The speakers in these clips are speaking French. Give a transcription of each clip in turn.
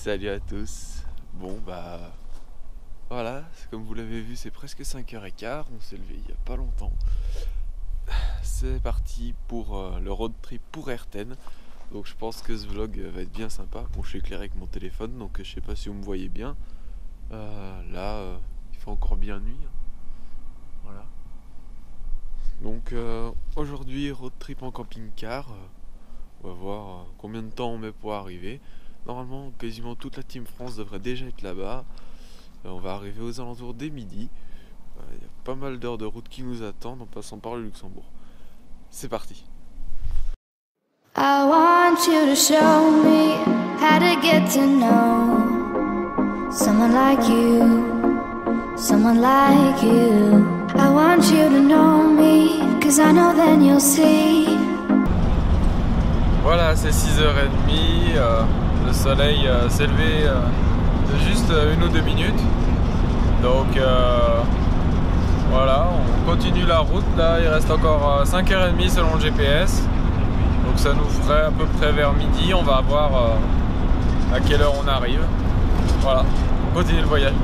Salut à tous. Bon voilà, comme vous l'avez vu, c'est presque 5h15, on s'est levé il n'y a pas longtemps. C'est parti pour le road trip pour Ayrton. Donc je pense que ce vlog va être bien sympa. Bon, je suis éclairé avec mon téléphone, donc je sais pas si vous me voyez bien. Là, il fait encore bien nuit. Voilà. Donc aujourd'hui, road trip en camping-car. On va voir combien de temps on met pour arriver. Normalement, quasiment toute la Team France devrait déjà être là-bas. On va arriver aux alentours des midi. Il y a pas mal d'heures de route qui nous attendent en passant par le Luxembourg. C'est parti. I want you to show me how to get to know someone like you, someone like you. I want you to know me, 'cause I know then you'll see. Voilà, c'est 6h30. Le soleil s'est levé de juste 1 ou 2 minutes. Donc voilà, on continue la route. Là, il reste encore 5h30 selon le GPS. Donc ça nous ferait à peu près vers midi. On va voir à quelle heure on arrive. Voilà, on continue le voyage.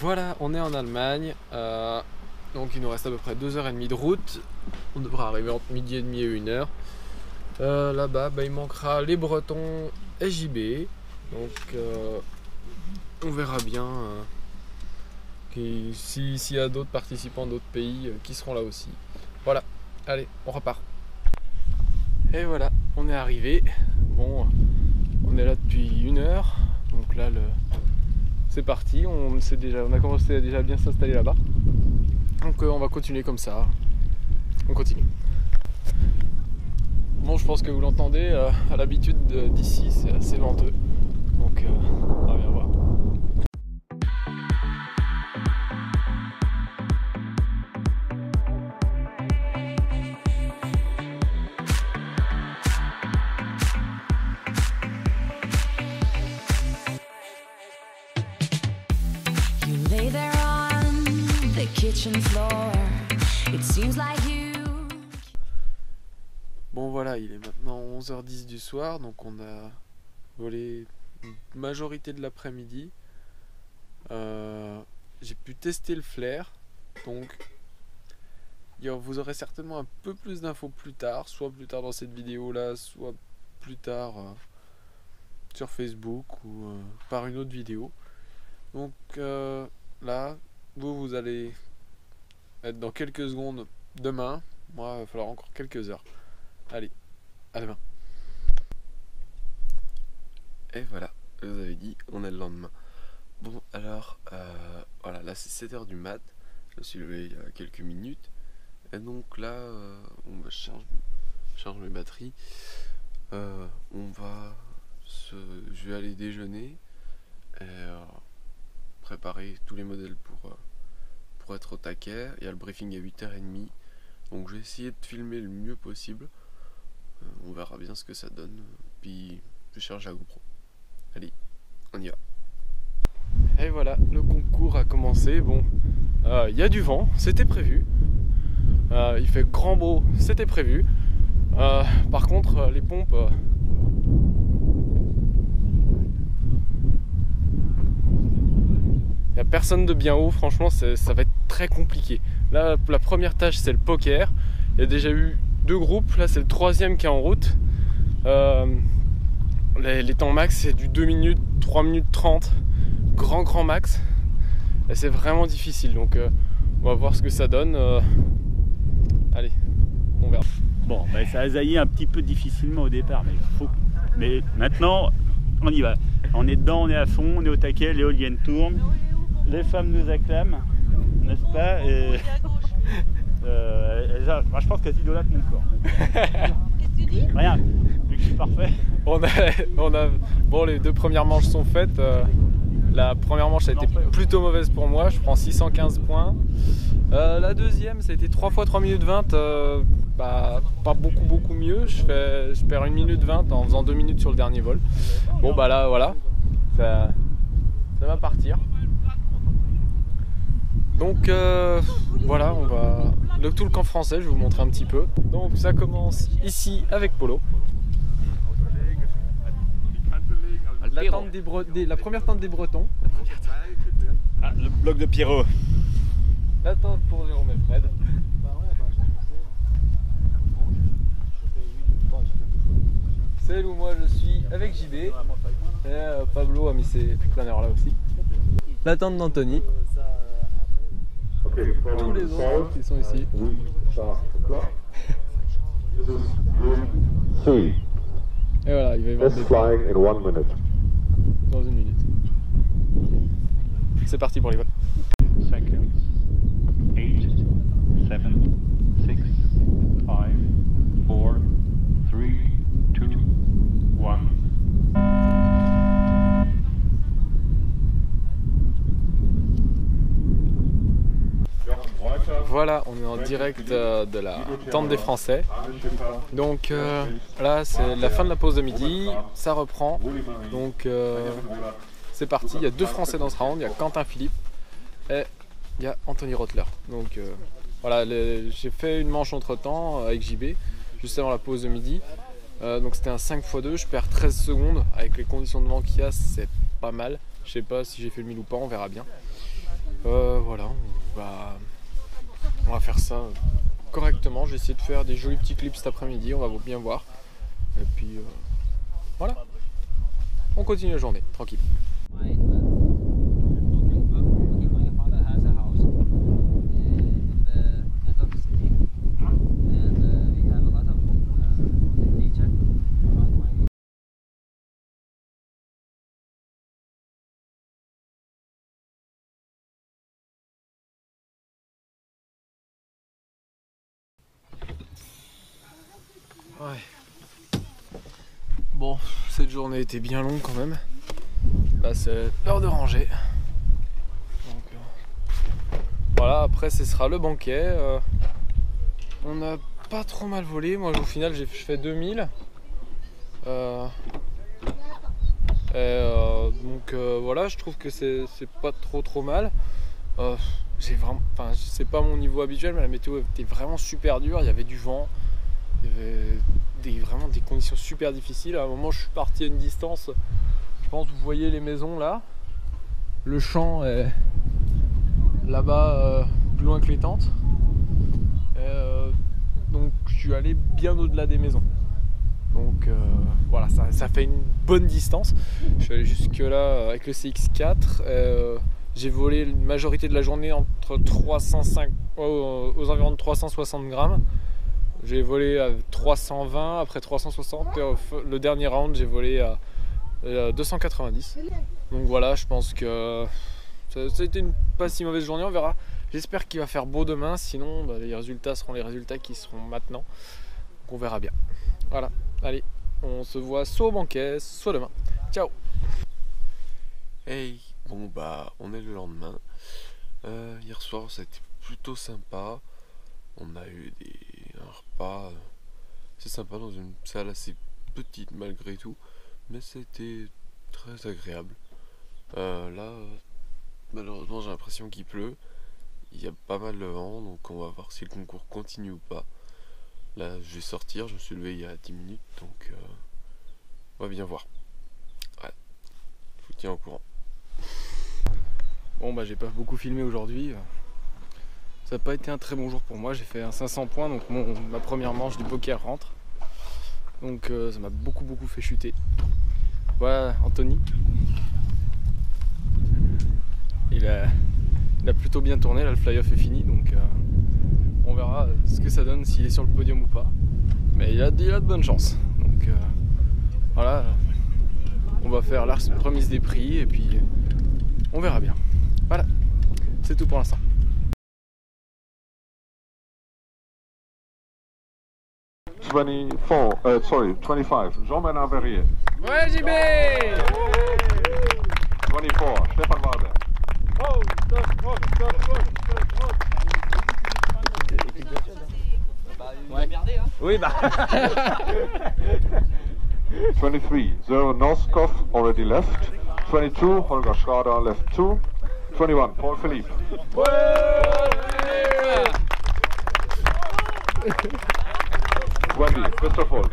Voilà, on est en Allemagne. Donc il nous reste à peu près 2h30 de route. On devra arriver entre midi et demi et 1h. Là-bas, il manquera les Bretons et JB. Donc on verra bien s'il y a d'autres participants d'autres pays qui seront là aussi. Voilà, allez, on repart. Et voilà, on est arrivé. Bon, on est là depuis 1h. Donc là, c'est parti. On a commencé à déjà bien s'installer là-bas. Donc on va continuer comme ça. On continue. Bon, je pense que vous l'entendez, à l'habitude d'ici, c'est assez venteux. Donc on va bien voir. You lay there on the kitchen floor. It seems like you. Bon voilà, il est maintenant 11h10 du soir, donc on a volé une majorité de l'après-midi. J'ai pu tester le flair, donc vous aurez certainement un peu plus d'infos plus tard, soit plus tard dans cette vidéo là, soit plus tard sur Facebook ou par une autre vidéo. Donc là, vous allez être dans quelques secondes demain. Moi, il va falloir encore quelques heures. Allez, à demain. Et voilà, je vous avais dit, on est le lendemain. Bon, alors, voilà, là c'est 7h du mat. Je me suis levé il y a quelques minutes. Et donc là, on va charge mes batteries. Je vais aller déjeuner et préparer tous les modèles pour être au taquet. Il y a le briefing à 8h30. Donc je vais essayer de filmer le mieux possible. On verra bien ce que ça donne. Puis je charge la GoPro. Allez, on y va. Et voilà, le concours a commencé. Bon, il y a du vent, c'était prévu. Il fait grand beau, c'était prévu. Par contre, les pompes... il n'y a personne de bien haut, franchement ça va être très compliqué. Là, la première tâche c'est le poker. Il y a déjà eu 2 groupes, là c'est le 3e qui est en route. Les temps max c'est du 2 minutes, 3 minutes 30, grand max. Et c'est vraiment difficile, donc on va voir ce que ça donne. Allez, on verra. Bon, ça a zaillé un petit peu difficilement au départ, mais maintenant on y va. On est dedans, on est à fond, on est au taquet, l'éolienne tourne, les femmes nous acclament, n'est-ce pas? Et, moi, je pense qu'elles idolâtrent mon corps. Qu'est-ce que tu dis? Rien, vu que je suis parfait. Bon, les 2 premières manches sont faites. La première manche a été plutôt mauvaise pour moi, je prends 615 points. La deuxième, ça a été 3 fois 3 minutes 20, pas beaucoup mieux. Je perds 1 minute 20 en faisant 2 minutes sur le dernier vol. Bon là voilà, ça va partir. Donc voilà, on va tout le camp français, je vais vous montrer un petit peu. Donc ça commence ici avec Polo. la première tente des Bretons. Ah, le bloc de Pierrot. La tente pour Jérôme et Fred. Celle où moi je suis avec JB. Et Pablo a mis ses planeurs là aussi. La tente d'Anthony. Tous les autres qui sont ici. Et voilà, il va y avoir des dans une minute. C'est parti pour les vols. Seconds. 8, 7, 6, 5, 4, 3, 2, 1. Voilà, on est en direct de la tente des Français. Donc là, c'est la fin de la pause de midi, ça reprend. Donc c'est parti, il y a 2 Français dans ce round, il y a Quentin Philippe et il y a Anthony Rotler. Donc voilà, j'ai fait une manche entre temps avec JB, juste avant la pause de midi. Donc c'était un 5x2, je perds 13 secondes. Avec les conditions de vent qu'il y a, c'est pas mal. Je sais pas si j'ai fait le 1000 ou pas, on verra bien. Voilà, on va faire ça correctement. J'ai essayé de faire des jolis petits clips cet après-midi, on va bien voir. Et puis voilà, on continue la journée, tranquille. Ouais. Bon, cette journée était bien longue quand même. Là, c'est l'heure de ranger. Donc, voilà, après ce sera le banquet. On n'a pas trop mal volé. Moi, au final, je fais 2000. Donc voilà, je trouve que c'est pas trop mal. C'est pas mon niveau habituel, mais la météo était vraiment super dure. Il y avait du vent. Il y avait vraiment des conditions super difficiles. À un moment, je suis parti à une distance. Je pense que vous voyez les maisons là. Le champ est là-bas, plus loin que les tentes. Donc, je suis allé bien au-delà des maisons. Donc, voilà, ça fait une bonne distance. Je suis allé jusque là avec le CX4. J'ai volé une majorité de la journée entre 305 aux environs de 360 grammes. J'ai volé à 320, après 360, et le dernier round j'ai volé à 290. Donc voilà, je pense que ça a été une pas si mauvaise journée, on verra. J'espère qu'il va faire beau demain, sinon les résultats seront les résultats qui seront maintenant. Donc on verra bien. Voilà, allez, on se voit soit au banquet, soit demain. Ciao. Hey, bon on est le lendemain. Hier soir ça a été plutôt sympa. On a eu un repas c'est sympa dans une salle assez petite malgré tout, mais c'était très agréable. Là, malheureusement j'ai l'impression qu'il pleut, il y a pas mal de vent, donc on va voir si le concours continue ou pas. Là je vais sortir, je me suis levé il y a 10 minutes, donc on va bien voir. Ouais, je vous tiens au courant. Bon j'ai pas beaucoup filmé aujourd'hui. Ça n'a pas été un très bon jour pour moi, j'ai fait un 500 points, donc ma première manche du poker rentre. Donc ça m'a beaucoup fait chuter. Voilà Anthony. Il a plutôt bien tourné, là le fly-off est fini, donc on verra ce que ça donne, s'il est sur le podium ou pas. Mais il a de bonnes chances. Donc voilà, on va faire la remise des prix et puis on verra bien. Voilà, c'est tout pour l'instant. Sorry, 25. Jean-Bernard Verrier. Ouais, JB! 24. Stefan Walder. Ouais. Oui, 23. Zoran Noskov already left. 22. Holger Schrader left 2. 21. Paul Philippe. 20. Christoph Wolf.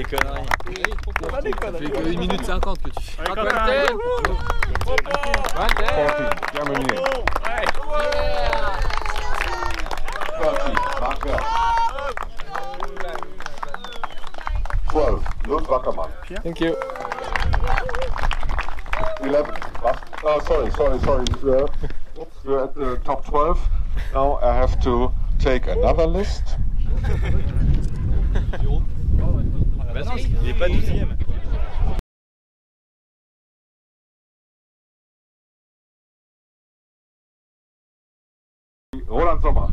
conneries. Pas des Ça fait conneries. que 1 minute 50 que tu fais. Ouais, Quentin. Quentin. 14, Germany. 30, Marker. 12, Lutz Wackermann. Thank you. 11, oh, sorry. You're at the top 12. Now I have to take another list. Bah non, il est pas 12ème. Roland Sommer.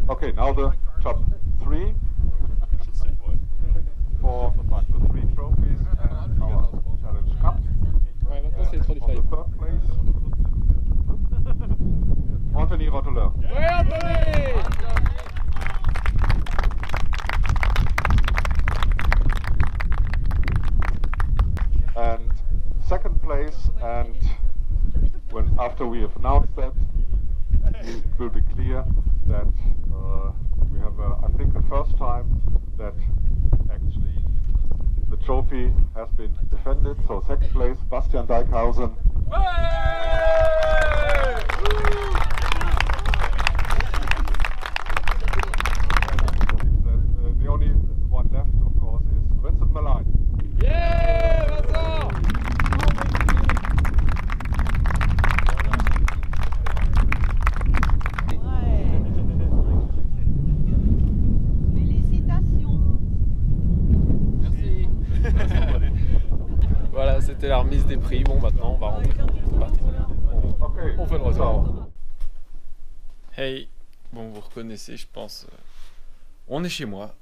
Okay, now the top 3 for the 3 trophies and our Challenge Cup. Ouais, maintenant c'est les On the Trolley Five. 3rd place, Anthony Rotteler. Ouais, Anthony! And 2nd place, and when after we have announced that, it will be clear that we have, I think, the first time that actually the trophy has been defended. So 2nd place, Bastian Dijkhausen. The only one left, of course, is Vincent Maline. Yeah, Vincent! Félicitations. Merci. Voilà, c'était la remise des prix. Bon, maintenant, on va rentrer. C'est parti. Okay. On fait le retour. So, Hey, bon, vous reconnaissez, je pense. On est chez moi.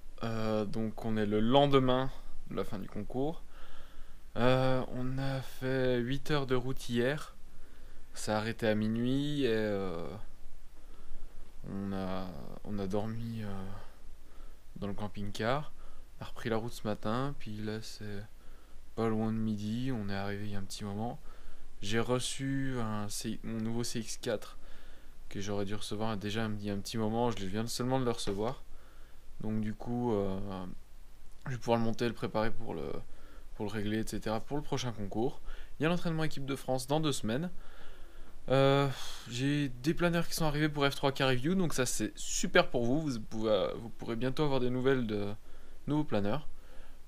Donc, on est le lendemain de la fin du concours. On a fait 8 heures de route hier. Ça a arrêté à minuit et on a dormi dans le camping-car. On a repris la route ce matin. Puis là, c'est pas loin de midi. On est arrivé il y a un petit moment. J'ai reçu mon nouveau CX4 que j'aurais dû recevoir déjà il y a un petit moment. Je viens seulement de le recevoir. Donc du coup, je vais pouvoir le monter, le préparer pour le régler, etc. pour le prochain concours. Il y a l'entraînement équipe de France dans 2 semaines. J'ai des planeurs qui sont arrivés pour F3 Car Review, donc ça c'est super pour vous. Vous pourrez bientôt avoir des nouvelles de nouveaux planeurs.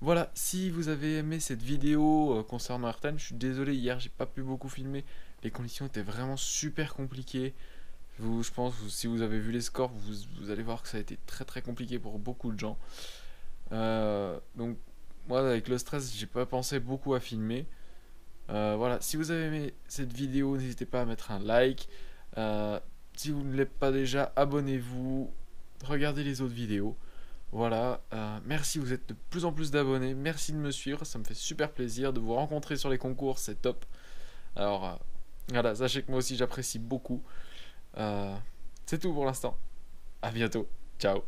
Voilà, si vous avez aimé cette vidéo concernant Ayrton, je suis désolé, hier j'ai pas pu beaucoup filmer. Les conditions étaient vraiment super compliquées. Je pense si vous avez vu les scores, vous allez voir que ça a été très très compliqué pour beaucoup de gens. Donc moi avec le stress, j'ai pas pensé beaucoup à filmer. Voilà, si vous avez aimé cette vidéo, n'hésitez pas à mettre un like. Si vous ne l'êtes pas déjà, abonnez-vous. Regardez les autres vidéos. Voilà, merci, vous êtes de plus en plus d'abonnés. Merci de me suivre, ça me fait super plaisir de vous rencontrer sur les concours, c'est top. Alors voilà, sachez que moi aussi j'apprécie beaucoup. C'est tout pour l'instant. À bientôt. Ciao.